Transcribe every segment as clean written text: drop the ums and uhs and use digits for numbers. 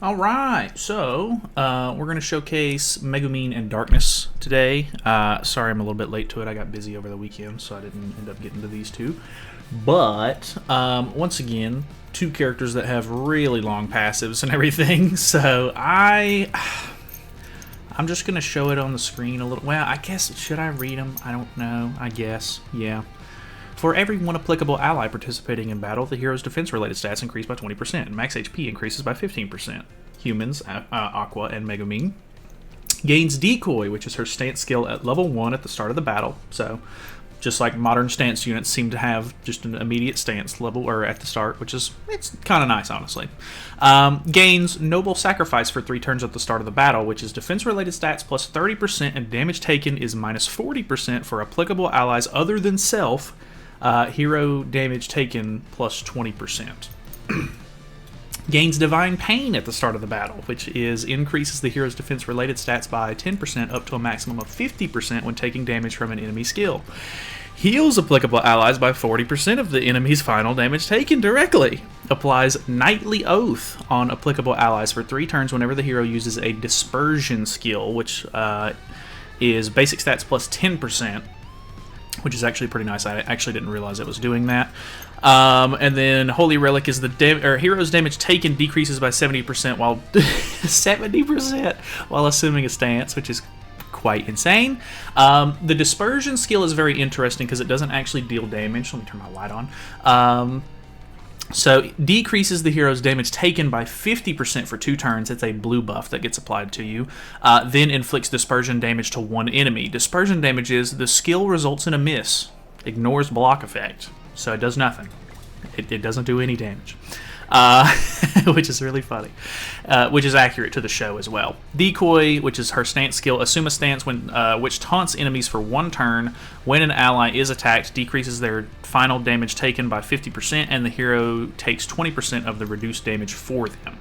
All right, so we're going to showcase Megumin and Darkness today. Sorry I'm a little bit late to it. I got busy over the weekend, so I didn't end up getting to these two. But once again, two characters that have really long passives and everything. So I'm just going to show it on the screen a little. Well, I guess, should I read them? I don't know. I guess, yeah. For every one applicable ally participating in battle, the hero's defense-related stats increase by 20%, and max HP increases by 15%. Humans, Aqua and Megumin. Gains Decoy, which is her stance skill at level 1 at the start of the battle. So, just like modern stance units seem to have just an immediate stance level or at the start, which is, it's kind of nice, honestly. Gains Noble Sacrifice for 3 turns at the start of the battle, which is defense-related stats plus 30%, and damage taken is minus 40% for applicable allies other than self. Hero damage taken plus 20%. Gains Divine Pain at the start of the battle, which increases the hero's defense-related stats by 10% up to a maximum of 50% when taking damage from an enemy skill. Heals applicable allies by 40% of the enemy's final damage taken directly. Applies Knightly Oath on applicable allies for 3 turns whenever the hero uses a Dispersion skill, which is basic stats plus 10%. Which is actually pretty nice. I actually didn't realize it was doing that. And then Holy Relic is the hero's damage taken decreases by 70% while 70% while assuming a stance, which is quite insane. The Dispersion skill is very interesting because it doesn't actually deal damage. Let me turn my light on. So, decreases the hero's damage taken by 50% for 2 turns. It's a blue buff that gets applied to you. Then inflicts dispersion damage to 1 enemy. Dispersion damage is the skill results in a miss. Ignores block effect. So it does nothing. It doesn't do any damage. Which is really funny. Which is accurate to the show as well. Decoy, which is her stance skill. Assume a stance which taunts enemies for 1 turn. When an ally is attacked, decreases their final damage taken by 50%, and the hero takes 20% of the reduced damage for them.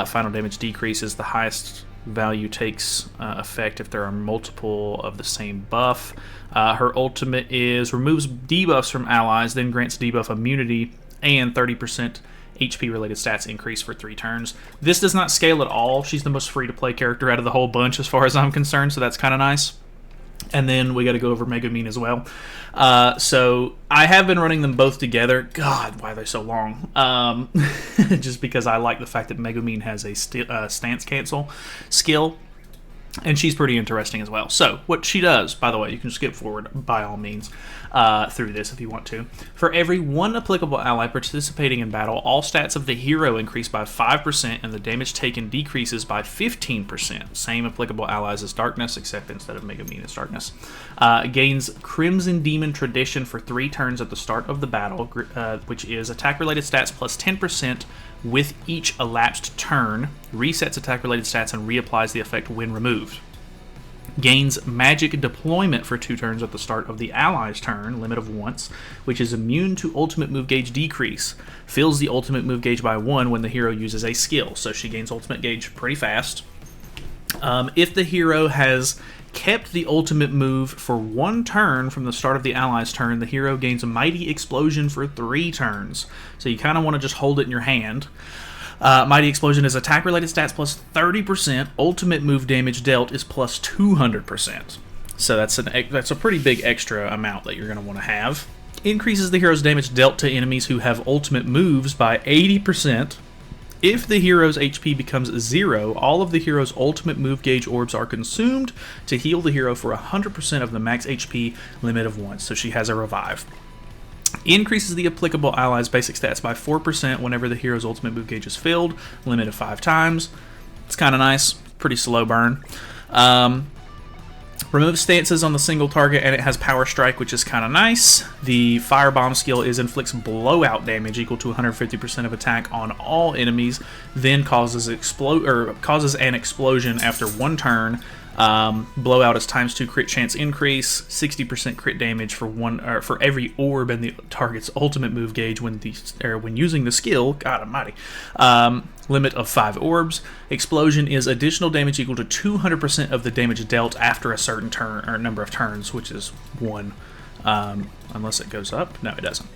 Final damage decreases. The highest value takes effect if there are multiple of the same buff. Her ultimate is removes debuffs from allies, then grants debuff immunity and 30% HP related stats increase for 3 turns. This does not scale at all. She's the most free to play character out of the whole bunch as far as I'm concerned, so that's kind of nice. And then we got to go over Megumin as well. So I have been running them both together. God, why are they so long? Just because I like the fact that Megumin has a stance cancel skill. And she's pretty interesting as well. So, what she does, by the way, you can skip forward by all means through this if you want to. For every 1 applicable ally participating in battle, all stats of the hero increase by 5% and the damage taken decreases by 15%. Same applicable allies as Darkness, except instead of Megumin it's Darkness. Gains Crimson Demon Tradition for 3 turns at the start of the battle, which is attack-related stats plus 10% with each elapsed turn, resets attack-related stats, and reapplies the effect when removed. Gains Magic Deployment for 2 turns at the start of the ally's turn, limit of once, which is immune to ultimate move gauge decrease. Fills the ultimate move gauge by 1 when the hero uses a skill, so she gains ultimate gauge pretty fast. If the hero has kept the ultimate move for 1 turn from the start of the ally's turn, the hero gains a Mighty Explosion for 3 turns. So you kind of want to just hold it in your hand. Mighty Explosion is attack-related stats plus 30%. Ultimate move damage dealt is plus 200%. So that's a pretty big extra amount that you're going to want to have. Increases the hero's damage dealt to enemies who have ultimate moves by 80%. If the hero's HP becomes 0, all of the hero's ultimate move gauge orbs are consumed to heal the hero for 100% of the max HP limit of once, so she has a revive. Increases the applicable ally's basic stats by 4% whenever the hero's ultimate move gauge is filled, limit of 5 times. It's kind of nice, pretty slow burn. Removes stances on the single target, and it has Power Strike, which is kind of nice. The Firebomb skill inflicts blowout damage equal to 150% of attack on all enemies, then causes an explosion after 1 turn. Blowout is ×2 crit chance increase, 60% crit damage for every orb in the target's ultimate move gauge when using the skill. God almighty. Limit of 5 orbs. Explosion is additional damage equal to 200% of the damage dealt after a certain turn or number of turns, which is 1. Unless it goes up. No, it doesn't.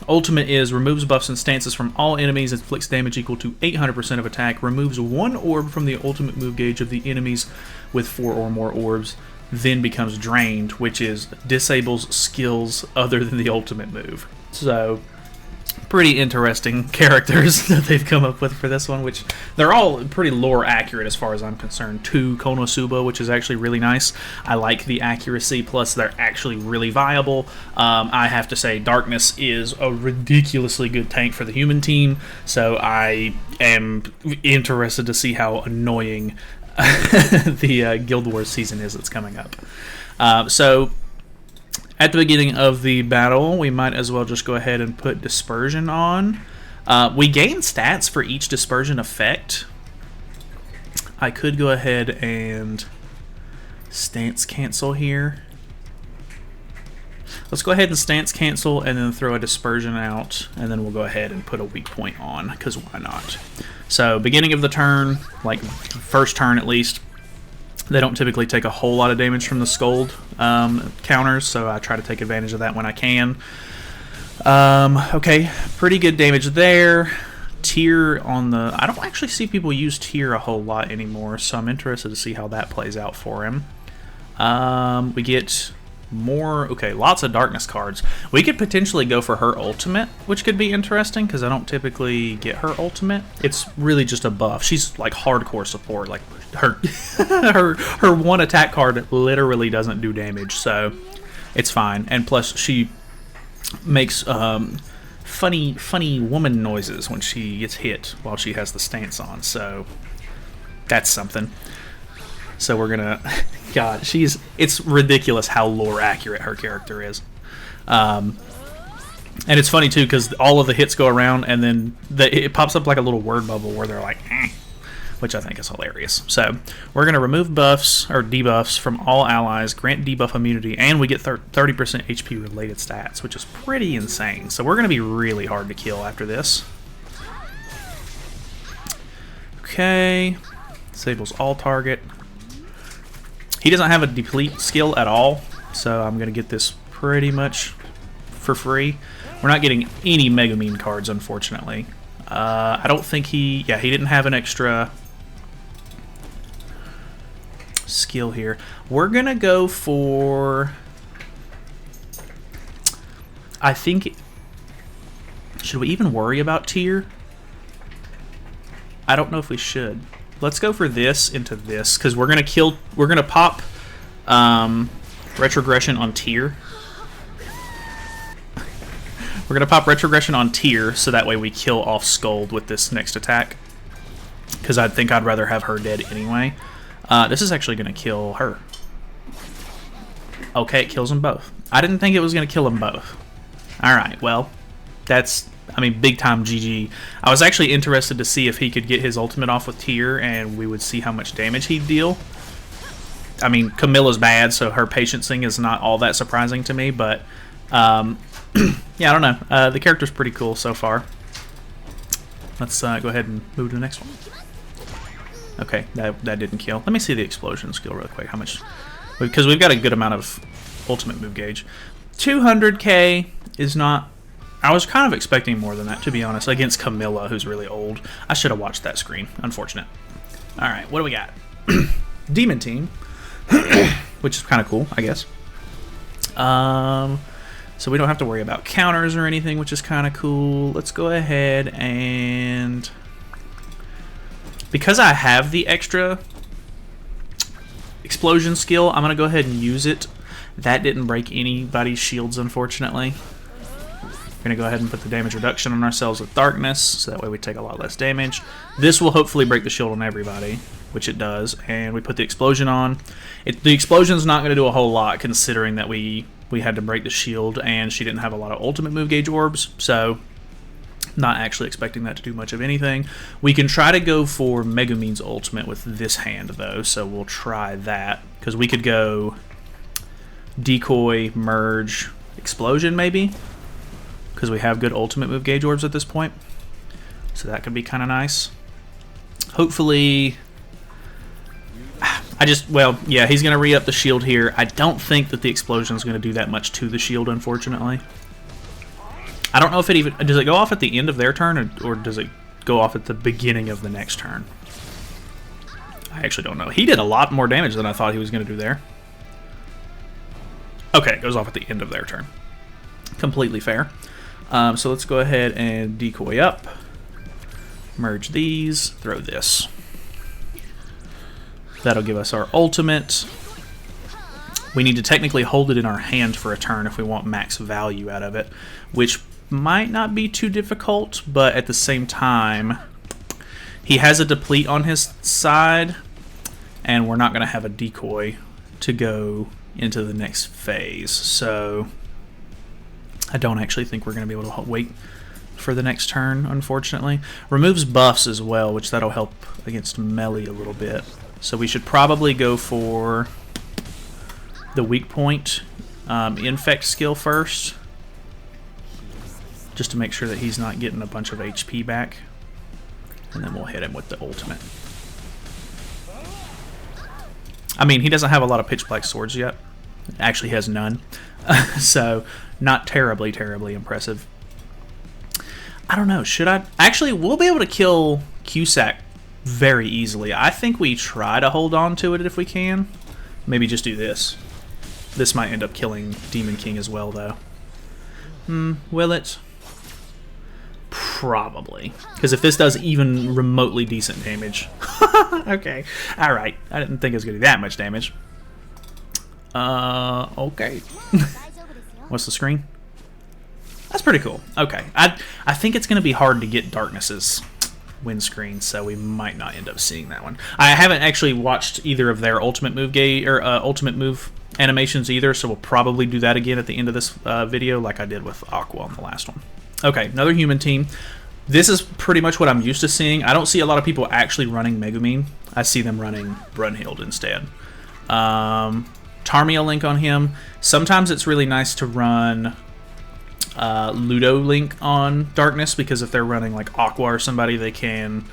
Ultimate is removes buffs and stances from all enemies, inflicts damage equal to 800% of attack, removes one orb from the ultimate move gauge of the enemies with 4 or more orbs, then becomes drained, which is disables skills other than the ultimate move. So, pretty interesting characters that they've come up with for this one, which they're all pretty lore accurate as far as I'm concerned. 2 Konosuba, which is actually really nice. I like the accuracy, plus they're actually really viable. I have to say Darkness is a ridiculously good tank for the human team, so I am interested to see how annoying the Guild Wars season is that's coming up. So at the beginning of the battle, we might as well just go ahead and put Dispersion on. We gain stats for each Dispersion effect. I could go ahead and stance cancel here. Let's go ahead and stance cancel and then throw a Dispersion out, and then we'll go ahead and put a weak point on, because why not? So beginning of the turn, like first turn at least, they don't typically take a whole lot of damage from the Scold counters, so I try to take advantage of that when I can. Okay, pretty good damage there. Tear on the... I don't actually see people use Tear a whole lot anymore, so I'm interested to see how that plays out for him. We get more... Okay, lots of Darkness cards. We could potentially go for her ultimate, which could be interesting, because I don't typically get her ultimate. It's really just a buff. She's like hardcore support. Like her her one attack card literally doesn't do damage, so it's fine. And plus she makes funny woman noises when she gets hit while she has the stance on, so that's something. So we're gonna... God, it's ridiculous how lore accurate her character is. And it's funny too, because all of the hits go around and then it pops up like a little word bubble where they're like, which I think is hilarious. So we're gonna remove buffs or debuffs from all allies, grant debuff immunity, and we get 30% HP related stats, which is pretty insane. So we're gonna be really hard to kill after this. Okay, disables all target. He doesn't have a deplete skill at all, so I'm going to get this pretty much for free. We're not getting any Megumin cards, unfortunately. I don't think he... Yeah, he didn't have an extra skill here. We're going to go for... I think... Should we even worry about Tear? I don't know if we should. Let's go for this into this, because we're gonna pop Retrogression on Tear. We're gonna pop Retrogression on Tear, so that way we kill off Scold with this next attack. Because I think I'd rather have her dead anyway. This is actually gonna kill her. Okay, it kills them both. I didn't think it was gonna kill them both. Alright, well, that's... I mean, big time GG. I was actually interested to see if he could get his ultimate off with Tear, and we would see how much damage he'd deal. I mean, Camilla's bad, so her patiencing is not all that surprising to me, but yeah, I don't know. The character's pretty cool so far. Let's go ahead and move to the next one. Okay, that didn't kill. Let me see the explosion skill real quick. How much? Because we've got a good amount of ultimate move gauge. 200k is not... I was kind of expecting more than that, to be honest, against Camilla, who's really old. I should have watched that screen. Unfortunate. Alright, what do we got? Demon Team, which is kind of cool, I guess. So we don't have to worry about counters or anything, which is kind of cool. Let's go ahead and... Because I have the extra explosion skill, I'm going to go ahead and use it. That didn't break anybody's shields, unfortunately. We're going to go ahead and put the damage reduction on ourselves with Darkness, so that way we take a lot less damage. This will hopefully break the shield on everybody, which it does, and we put the explosion on. The explosion's not going to do a whole lot, considering that we had to break the shield, and she didn't have a lot of ultimate move gauge orbs, so not actually expecting that to do much of anything. We can try to go for Megumin's ultimate with this hand, though, so we'll try that, because we could go Decoy, Merge, Explosion, maybe? Because we have good ultimate move gauge orbs at this point. So that could be kind of nice. Hopefully... Well, yeah, he's going to re-up the shield here. I don't think that the explosion is going to do that much to the shield, unfortunately. I don't know if it even... Does it go off at the end of their turn, or does it go off at the beginning of the next turn? I actually don't know. He did a lot more damage than I thought he was going to do there. Okay, it goes off at the end of their turn. Completely fair. So let's go ahead and decoy up. Merge these. Throw this. That'll give us our ultimate. We need to technically hold it in our hand for a turn if we want max value out of it, which might not be too difficult, but at the same time, he has a deplete on his side, and we're not going to have a decoy to go into the next phase. So I don't actually think we're going to be able to wait for the next turn, unfortunately. Removes buffs as well, which that'll help against melee a little bit. So we should probably go for the weak point infect skill first, just to make sure that he's not getting a bunch of HP back. And then we'll hit him with the ultimate. I mean, he doesn't have a lot of pitch black swords yet. Actually has none. So not terribly, terribly impressive. I don't know, should I? Actually, we'll be able to kill Cusack very easily. I think we try to hold on to it if we can. Maybe just do this. This might end up killing Demon King as well, though. Will it? Probably. Because if this does even remotely decent damage... Okay. Alright. I didn't think it was going to do that much damage. Okay. What's the screen? That's pretty cool. Okay. I think it's going to be hard to get Darkness's windscreen, so we might not end up seeing that one. I haven't actually watched either of their ultimate move ultimate move animations either, so we'll probably do that again at the end of this video, like I did with Aqua on the last one. Okay, another human team. This is pretty much what I'm used to seeing. I don't see a lot of people actually running Megumin. I see them running Brunhild instead. Tarmia Link on him. Sometimes it's really nice to run Ludo Link on Darkness, because if they're running like Aqua or somebody, they can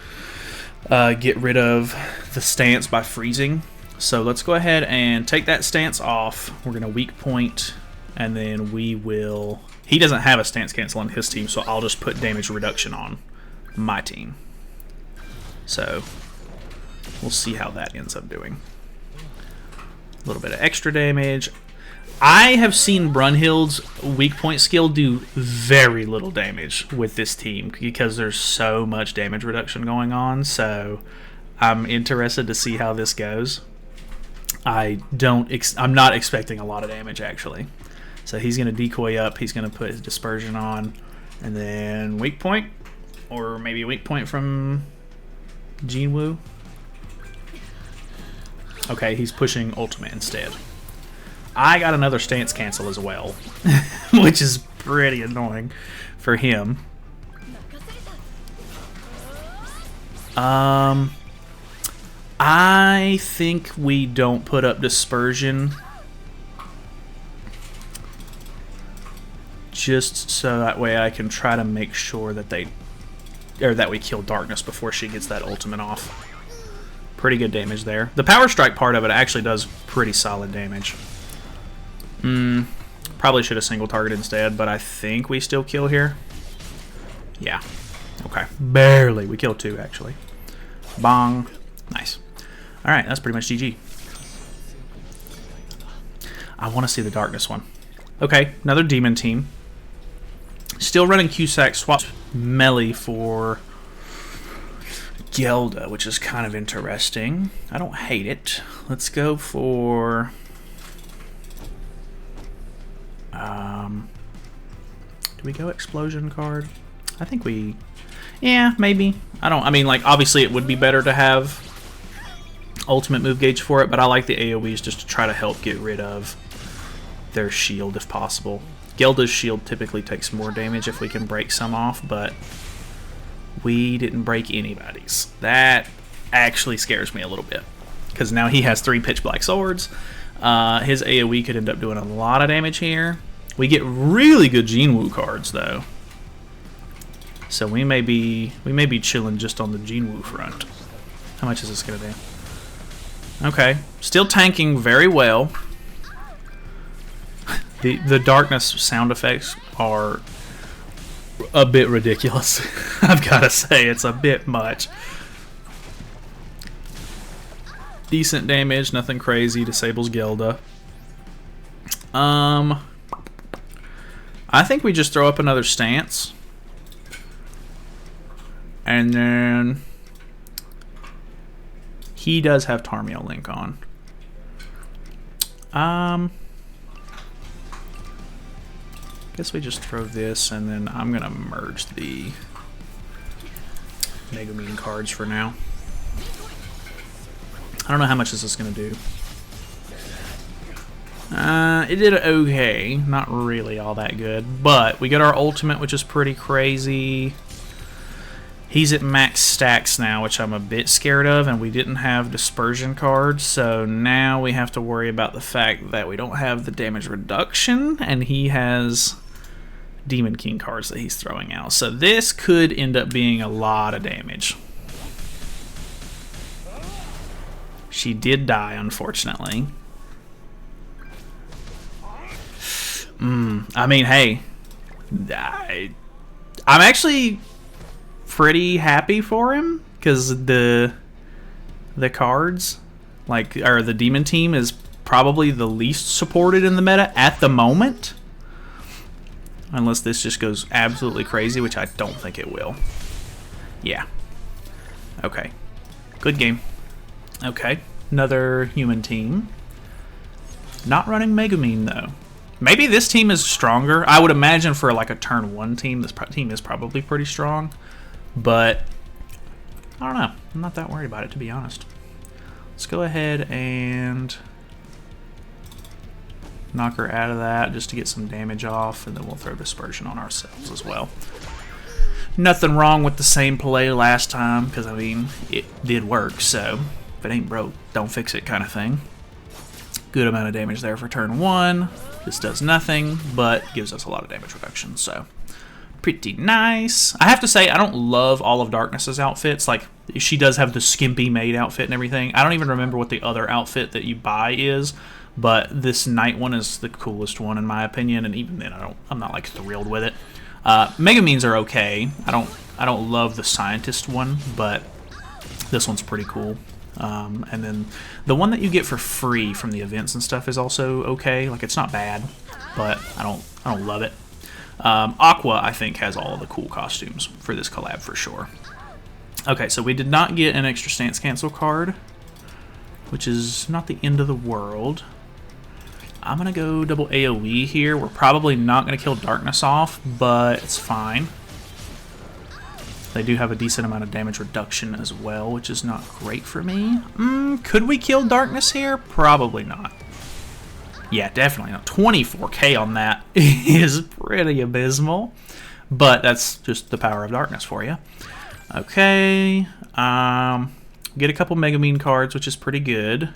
get rid of the stance by freezing. So let's go ahead and take that stance off. We're going to weak point, and then we will... He doesn't have a stance cancel on his team, so I'll just put damage reduction on my team. So we'll see how that ends up doing. A little bit of extra damage. I have seen Brunhild's weak point skill do very little damage with this team because there's so much damage reduction going on, so I'm interested to see how this goes. I'm not expecting a lot of damage, actually. So he's going to decoy up, he's going to put his dispersion on, and then weak point, or maybe weak point from Jinwoo. Okay, he's pushing ultimate instead. I got another stance cancel as well, which is pretty annoying for him. I think we don't put up dispersion, just so that way I can try to make sure that that we kill Darkness before she gets that ultimate off. Pretty good damage there. The power strike part of it actually does pretty solid damage. Probably should have single targeted instead, but I think we still kill here. Yeah. Okay. Barely. We killed two, actually. Bong. Nice. Alright, that's pretty much GG. I want to see the Darkness one. Okay, another demon team. Still running Cusack, swap melee for Gelda, which is kind of interesting. I don't hate it. Let's go for... do we go explosion card? I think we... Yeah, maybe. I mean, like, obviously it would be better to have ultimate move gauge for it, but I like the AoEs just to try to help get rid of their shield if possible. Gelda's shield typically takes more damage if we can break some off, but we didn't break anybody's. That actually scares me a little bit, because now he has 3 pitch black swords. His AoE could end up doing a lot of damage here. We get really good Jinwoo cards though, so we may be chilling just on the Jinwoo front. How much is this gonna do? Okay, still tanking very well. The darkness sound effects are a bit ridiculous. I've got to say, it's a bit much. Decent damage, nothing crazy. Disables Gelda. I think we just throw up another stance. And then he does have Tarmiel Link on. Guess we just throw this, and then I'm gonna merge the Megumin cards for now. I don't know how much this is gonna do. It did okay, not really all that good, but we got our ultimate, which is pretty crazy. He's at max stacks now, which I'm a bit scared of, and we didn't have dispersion cards, so now we have to worry about the fact that we don't have the damage reduction, and he has Demon King cards that he's throwing out. So this could end up being a lot of damage. She did die, unfortunately. I mean, hey, I'm actually pretty happy for him because the cards, or the demon team, is probably the least supported in the meta at the moment. Unless this just goes absolutely crazy, which I don't think it will. Yeah. Okay. Good game. Okay. Another human team. Not running Megumin, though. Maybe this team is stronger. I would imagine for like a turn 1 team, this team is probably pretty strong. But I don't know. I'm not that worried about it, to be honest. Let's go ahead and knock her out of that just to get some damage off, and then we'll throw dispersion on ourselves as well. Nothing wrong with the same play last time, because I mean, it did work, so if it ain't broke, don't fix it kind of thing. Good amount of damage there for turn 1. This does nothing, but gives us a lot of damage reduction, so pretty nice. I have to say, I don't love all of Darkness's outfits. Like, she does have the skimpy maid outfit and everything. I don't even remember what the other outfit that you buy is, but this night one is the coolest one in my opinion, and even then I'm not like thrilled with it. Megumins are okay. I don't love the scientist one, but this one's pretty cool. And then the one that you get for free from the events and stuff is also okay. Like, it's not bad, but I don't love it. Aqua, I think, has all of the cool costumes for this collab for sure. Okay, so we did not get an extra stance cancel card, which is not the end of the world. I'm going to go double AoE here. We're probably not going to kill Darkness off, but it's fine. They do have a decent amount of damage reduction as well, which is not great for me. Could we kill Darkness here? Probably not. Yeah, definitely not. 24k on that is pretty abysmal, but that's just the power of Darkness for you. Okay, get a couple Megumin cards, which is pretty good.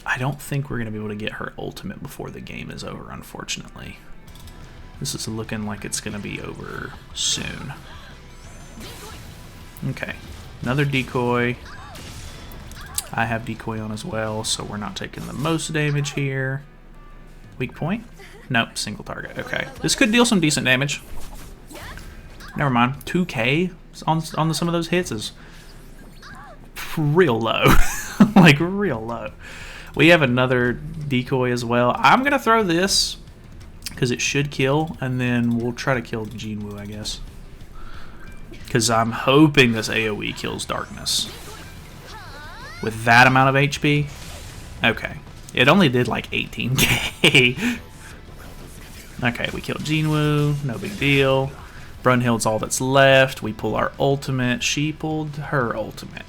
I don't think we're going to be able to get her ultimate before the game is over, unfortunately. This is looking like it's going to be over soon. Okay, another decoy. I have decoy on as well, so we're not taking the most damage here. Weak point? Nope, single target. Okay, this could deal some decent damage. Never mind. 2k on some of those hits is real low. Like, real low. We have another decoy as well. I'm going to throw this because it should kill, and then we'll try to kill Jinwoo, I guess. Because I'm hoping this AoE kills Darkness. With that amount of HP? Okay. It only did like 18k. Okay, we killed Jinwoo. No big deal. Brunhild's all that's left. We pull our ultimate. She pulled her ultimate.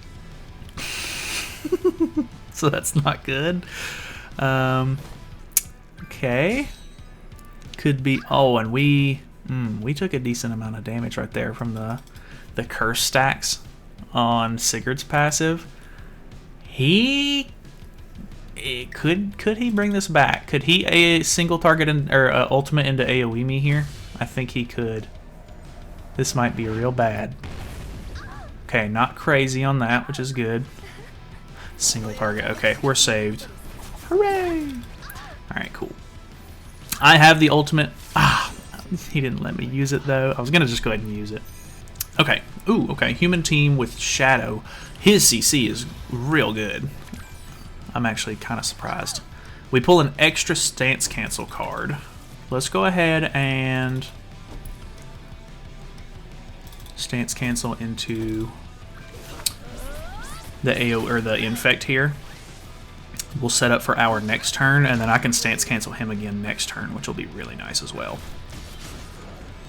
So that's not good. Okay. Could be... Oh, and we took a decent amount of damage right there from the curse stacks on Sigurd's passive. Could he bring this back? Could he a single target or ultimate into AoE me here? I think he could. This might be real bad. Okay, not crazy on that, which is good. Single target. Okay, we're saved. Hooray! Alright, cool. I have the ultimate. Ah, he didn't let me use it though. I was gonna just go ahead and use it. Okay. Ooh, okay. Human team with Shadow. His CC is real good. I'm actually kind of surprised. We pull an extra stance cancel card. Let's go ahead and stance cancel into the AO or the infect here. We'll set up for our next turn, and then I can stance cancel him again next turn, which will be really nice as well.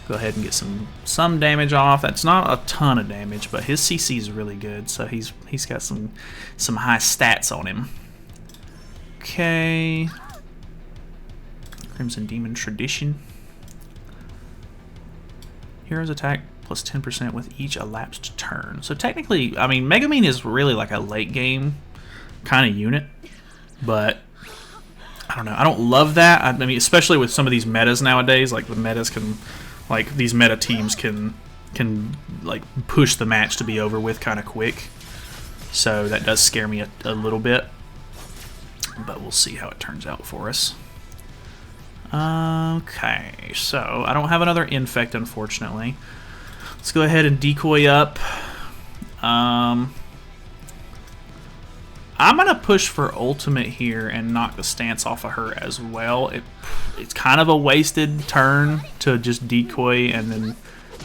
Go ahead and get some damage off. That's not a ton of damage, but his CC is really good, so he's got some high stats on him. Okay. Crimson Demon Tradition. Hero's attack plus 10% with each elapsed turn. So technically, I mean, Megumin is really like a late game kind of unit, but I don't know. I don't love that. I mean, especially with some of these metas nowadays, like the metas can, like these meta teams can like push the match to be over with kind of quick. So that does scare me a little bit, but we'll see how it turns out for us. Okay, so I don't have another infect, unfortunately. Let's go ahead and decoy up. I'm gonna push for ultimate here and knock the stance off of her as well. It's kind of a wasted turn to just decoy and then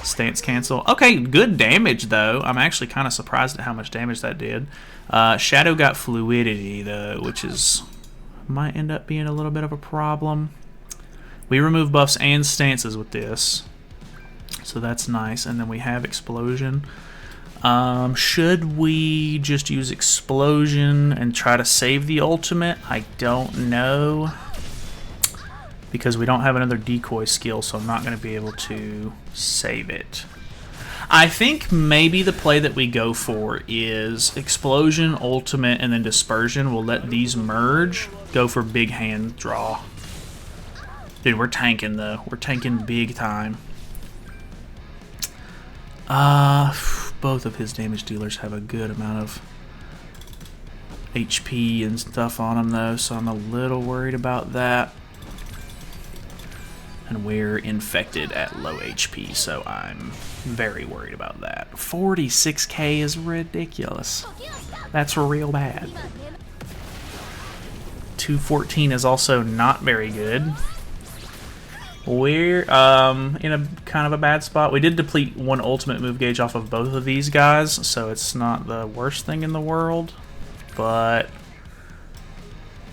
stance cancel. Okay, good damage though. I'm actually kind of surprised at how much damage that did. Shadow got fluidity though, which might end up being a little bit of a problem. We remove buffs and stances with this, so that's nice. And then we have explosion. Should we just use explosion and try to save the ultimate? I don't know, because we don't have another decoy skill, so I'm not going to be able to save it. I think maybe the play that we go for is explosion, ultimate, and then dispersion. We'll let these merge, go for big hand draw. Dude, we're tanking though. We're tanking big time. Both of his damage dealers have a good amount of HP and stuff on them though, so I'm a little worried about that. And we're infected at low HP, so I'm very worried about that. 46k is ridiculous. That's real bad. 214 is also not very good. We're in a kind of a bad spot. We did deplete one ultimate move gauge off of both of these guys, so it's not the worst thing in the world, but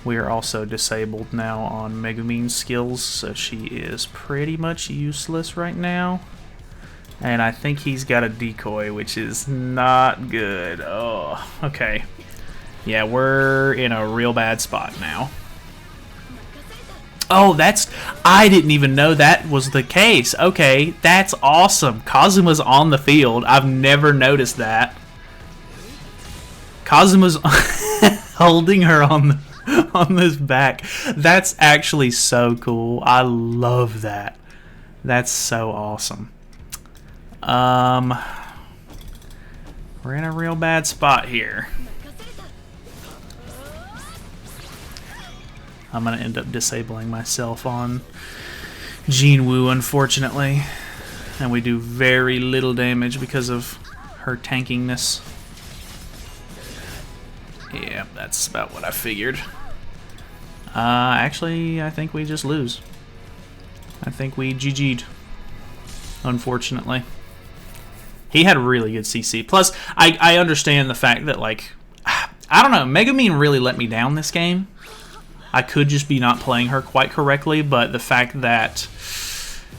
we are also disabled now on Megumin's skills, so she is pretty much useless right now. And I think he's got a decoy, which is not good. Oh, okay. Yeah, we're in a real bad spot now. Oh, I didn't even know that was the case. Okay, that's awesome. Kazuma's on the field. I've never noticed that. Kazuma's holding her on his back. That's actually so cool. I love that. That's so awesome. We're in a real bad spot here. I'm going to end up disabling myself on Jinwoo, unfortunately. And we do very little damage because of her tankingness. Yeah, that's about what I figured. Actually, I think we just lose. I think we GG'd, unfortunately. He had really good CC. Plus, I understand the fact that, like, I don't know, Megumin really let me down this game. I could just be not playing her quite correctly, but the fact that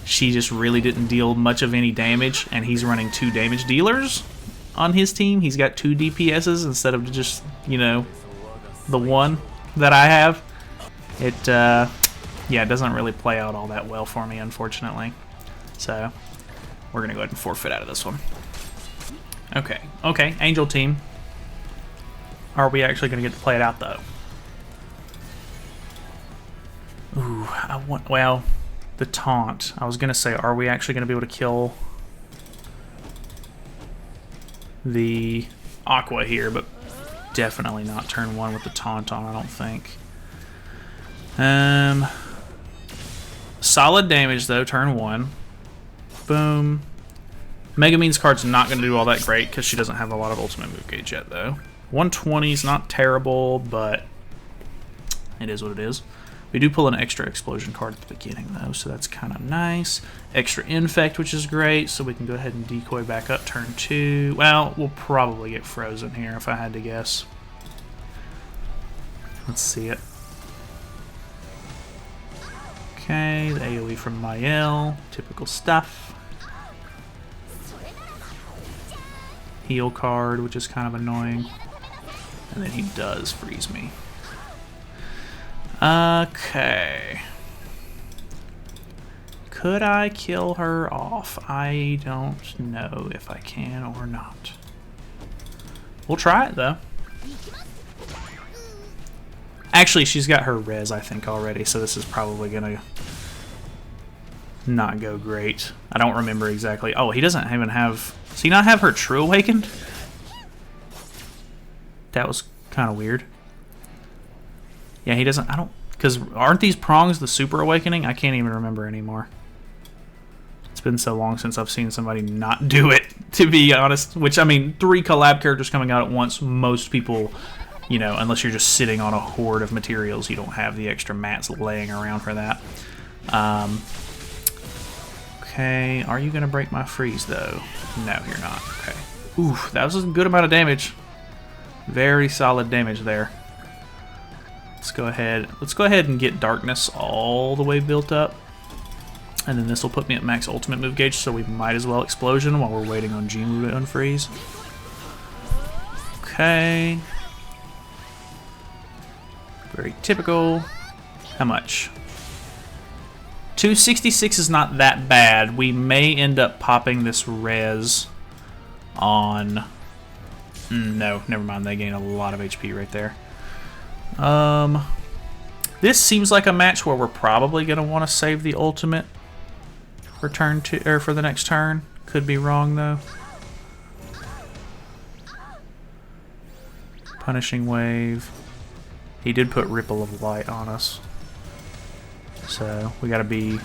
she just really didn't deal much of any damage, and he's running 2 damage dealers on his team. He's got 2 DPSs instead of just, you know, the one that I have. Yeah, it doesn't really play out all that well for me, unfortunately. So, we're going to go ahead and forfeit out of this one. Okay, Angel team. Are we actually going to get to play it out, though? Ooh, well, the taunt. I was going to say, are we actually going to be able to kill the Aqua here, but definitely not turn 1 with the taunt on, I don't think. Solid damage, though, turn 1. Boom. Megumin's card's not going to do all that great because she doesn't have a lot of ultimate move gauge yet, though. 120 is not terrible, but it is what it is. We do pull an extra explosion card at the beginning, though, so that's kind of nice. Extra infect, which is great, so we can go ahead and decoy back up turn 2. Well, we'll probably get frozen here if I had to guess. Let's see it. Okay, the AoE from Mael, typical stuff. Heal card, which is kind of annoying. And then he does freeze me. Okay. Could I kill her off? I don't know if I can or not. We'll try it, though. Actually, she's got her res, I think, already, so this is probably going to not go great. I don't remember exactly. Oh, he doesn't even have... Does he not have her True Awakened? That was kind of weird. Yeah, he doesn't... I don't... Because aren't these prongs the Super Awakening? I can't even remember anymore. It's been so long since I've seen somebody not do it, to be honest. Which, I mean, 3 collab characters coming out at once, most people, you know, unless you're just sitting on a horde of materials, you don't have the extra mats laying around for that. Okay, are you going to break my freeze, though? No, you're not. Okay. Oof, that was a good amount of damage. Very solid damage there. Let's go ahead and get Darkness all the way built up. And then this will put me at max ultimate move gauge, so we might as well Explosion while we're waiting on Jinwoo to unfreeze. Okay. Very typical. How much? 266 is not that bad. We may end up popping this res on... no, never mind. They gain a lot of HP right there. This seems like a match where we're probably going to want to save the ultimate for turn 2 or for the next turn. Could be wrong though. Punishing Wave. He did put Ripple of Light on us, so we got to be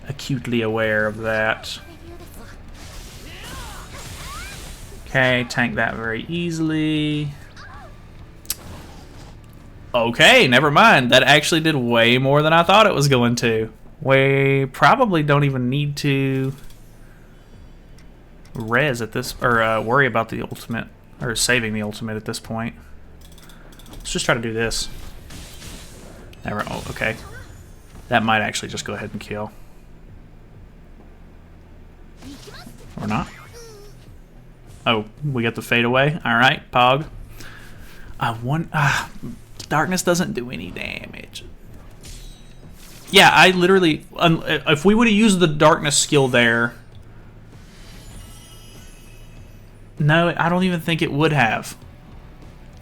acutely aware of that. Okay, tank that very easily. Okay, never mind. That actually did way more than I thought it was going to. We probably don't even need to res at this, or worry about the ultimate, or saving the ultimate at this point. Let's just try to do this. Never. Oh, okay. That might actually just go ahead and kill. Or not. Oh, we got the fade away. All right, Pog. Darkness doesn't do any damage. Yeah, I literally... if we would have used the Darkness skill there... No, I don't even think it would have.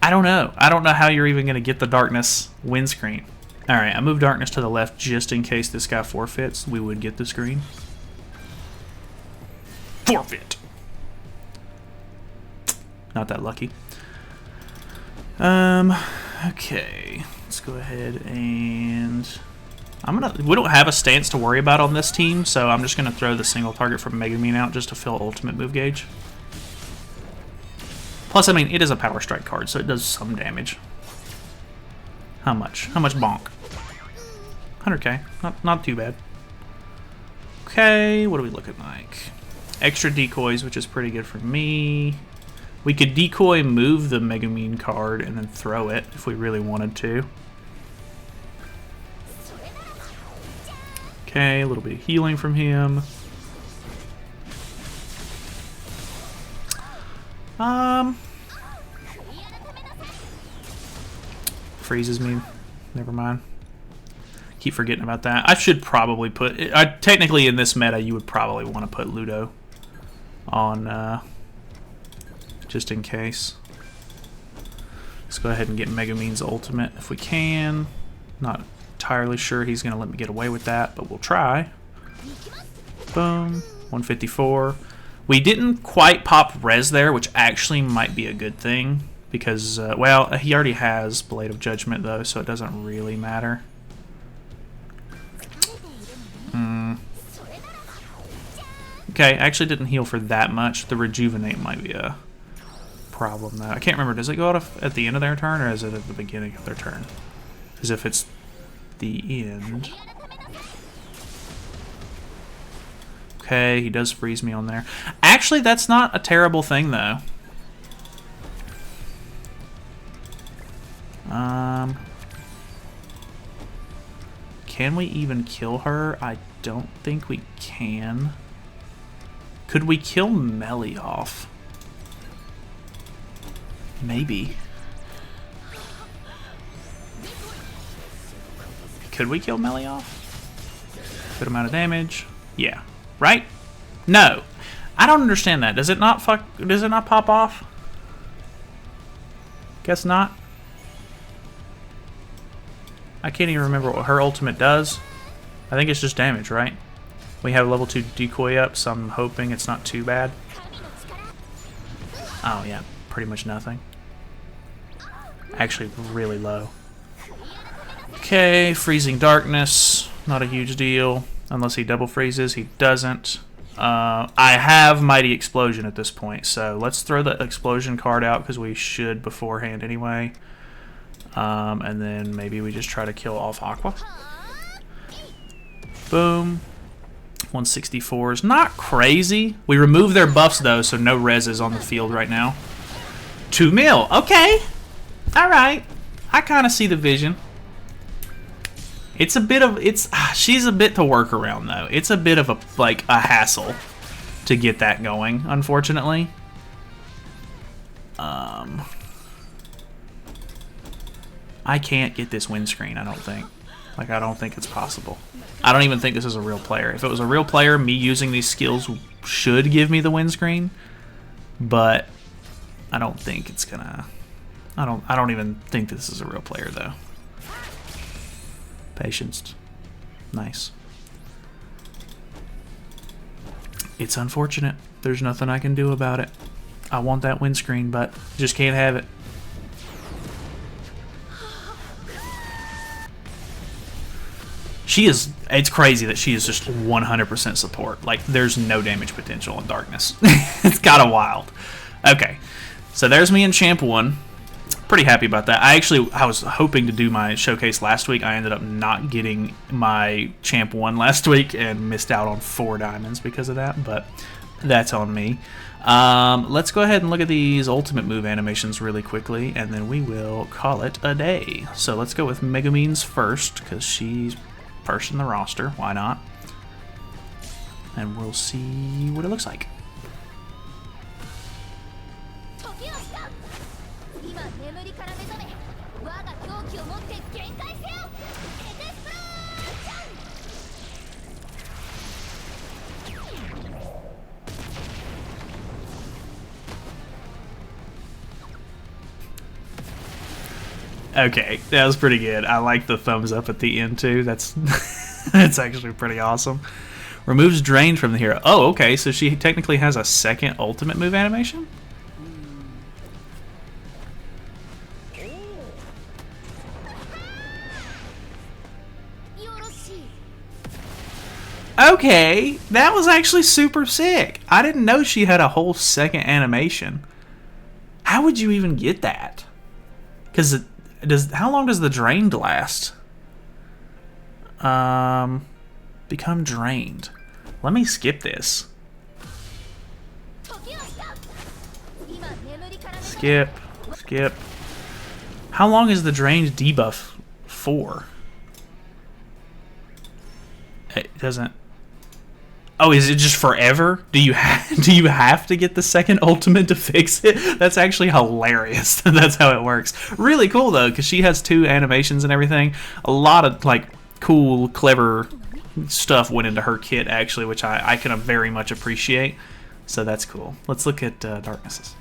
I don't know. I don't know how you're even going to get the Darkness win screen. Alright, I moved Darkness to the left just in case this guy forfeits. We would get the screen. Forfeit! Not that lucky. Okay, let's go ahead and we don't have a stance to worry about on this team, so I'm just gonna throw the single target from Megumin out just to fill ultimate move gauge. Plus, I mean, it is a power strike card, so it does some damage. How much? How much bonk? 100k, not too bad. Okay, what are we looking like? Extra decoys, which is pretty good for me. We could decoy move the Megumin card and then throw it if we really wanted to. Okay, a little bit of healing from him. Freezes me. Never mind. Keep forgetting about that. I should probably put... technically, in this meta, you would probably want to put Ludo on... just in case. Let's go ahead and get Megumin's ultimate if we can. Not entirely sure he's going to let me get away with that, but we'll try. Boom. 154. We didn't quite pop res there, which actually might be a good thing, because, well, he already has Blade of Judgment, though, so it doesn't really matter. Okay, actually didn't heal for that much. The Rejuvenate might be a problem, though. I can't remember. Does it go out at the end of their turn, or is it at the beginning of their turn? As if it's the end. Okay, he does freeze me on there. Actually, that's not a terrible thing, though. Can we even kill her? I don't think we can. Could we kill Melly off? Maybe. Could we kill Melly off? Good amount of damage. Yeah. Right? No. I don't understand that. Does it not pop off? Guess not. I can't even remember what her ultimate does. I think it's just damage, right? We have level 2 decoy up, so I'm hoping it's not too bad. Oh yeah, pretty much nothing. Actually really low. Okay, freezing darkness. Not a huge deal. Unless he double freezes, he doesn't. I have Mighty Explosion at this point, so let's throw the explosion card out because we should beforehand anyway. And then maybe we just try to kill off Aqua. Boom. 164 is not crazy. We remove their buffs though, so no res is on the field right now. 2 mil. Okay. Alright. I kind of see the vision. It's a bit of, she's a bit to work around though. It's a bit of a hassle to get that going, unfortunately. I can't get this windscreen, I don't think. Like, I don't think it's possible. I don't even think this is a real player. If it was a real player, me using these skills should give me the windscreen. But I don't think it's gonna... I don't even think this is a real player, though. Patience. Nice. It's unfortunate. There's nothing I can do about it. I want that windscreen, but just can't have it. She is, it's crazy that she is just 100% support. Like, there's no damage potential in Darkness. It's kind of wild. Okay, so there's me in Champ 1. Pretty happy about that. I was hoping to do my showcase last week. I ended up not getting my Champ 1 last week and missed out on 4 diamonds because of that, but that's on me. Let's go ahead and look at these ultimate move animations really quickly, and then we will call it a day. So let's go with Megumin's first, because she's first in the roster. Why not? And we'll see what it looks like. Okay, that was pretty good. I like the thumbs up at the end too. That's that's actually pretty awesome. Removes drain from the hero. Oh, okay, so she technically has a second ultimate move animation? Okay, that was actually super sick. I didn't know she had a whole second animation. How would you even get that? Because how long does the drained last? Become drained. Let me skip this. Skip. Skip. How long is the drained debuff for? It doesn't. Oh, is it just forever? Do you have to get the second ultimate to fix it? That's actually hilarious. That's how it works. Really cool though, because she has 2 animations and everything. A lot of like cool, clever stuff went into her kit actually, which I can very much appreciate. So that's cool. Let's look at Darknesses.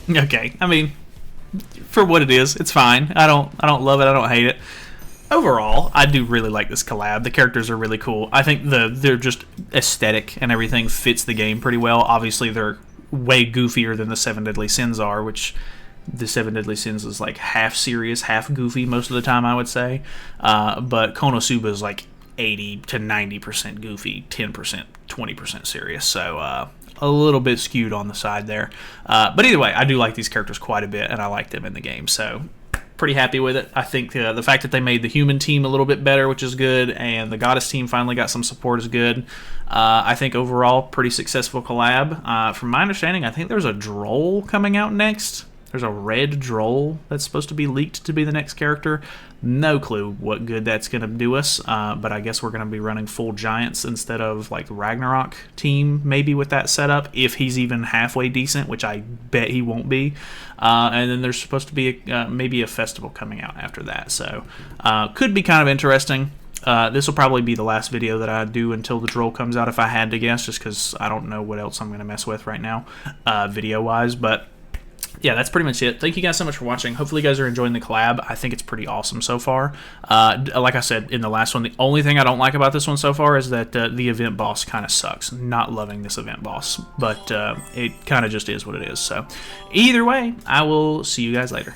Okay, I mean, for what it is, it's fine. I don't love it. I don't hate it. Overall, I do really like this collab. The characters are really cool. I think they're just aesthetic and everything fits the game pretty well. Obviously, they're way goofier than the Seven Deadly Sins are, which the Seven Deadly Sins is like half serious, half goofy most of the time, I would say. But Konosuba is like 80 to 90% goofy, 10%, 20% serious. So a little bit skewed on the side there. But either way, I do like these characters quite a bit, and I like them in the game. So pretty happy with it. I think the fact that they made the human team a little bit better, which is good, and the goddess team finally got some support is good. I think overall, pretty successful collab. From my understanding, I think there's a droll coming out next. There's a red droll that's supposed to be leaked to be the next character. No clue what good that's going to do us, but I guess we're going to be running full giants instead of like Ragnarok team, maybe with that setup, if he's even halfway decent, which I bet he won't be. And then there's supposed to be maybe a festival coming out after that, so could be kind of interesting. This will probably be the last video that I do until the droll comes out, if I had to guess, just because I don't know what else I'm going to mess with right now, video-wise, but yeah, that's pretty much it. Thank you guys so much for watching. Hopefully you guys are enjoying the collab. I think it's pretty awesome so far. Like I said in the last one, the only thing I don't like about this one so far is that the event boss kind of sucks. Not loving this event boss, but it kind of just is what it is. So either way, I will see you guys later.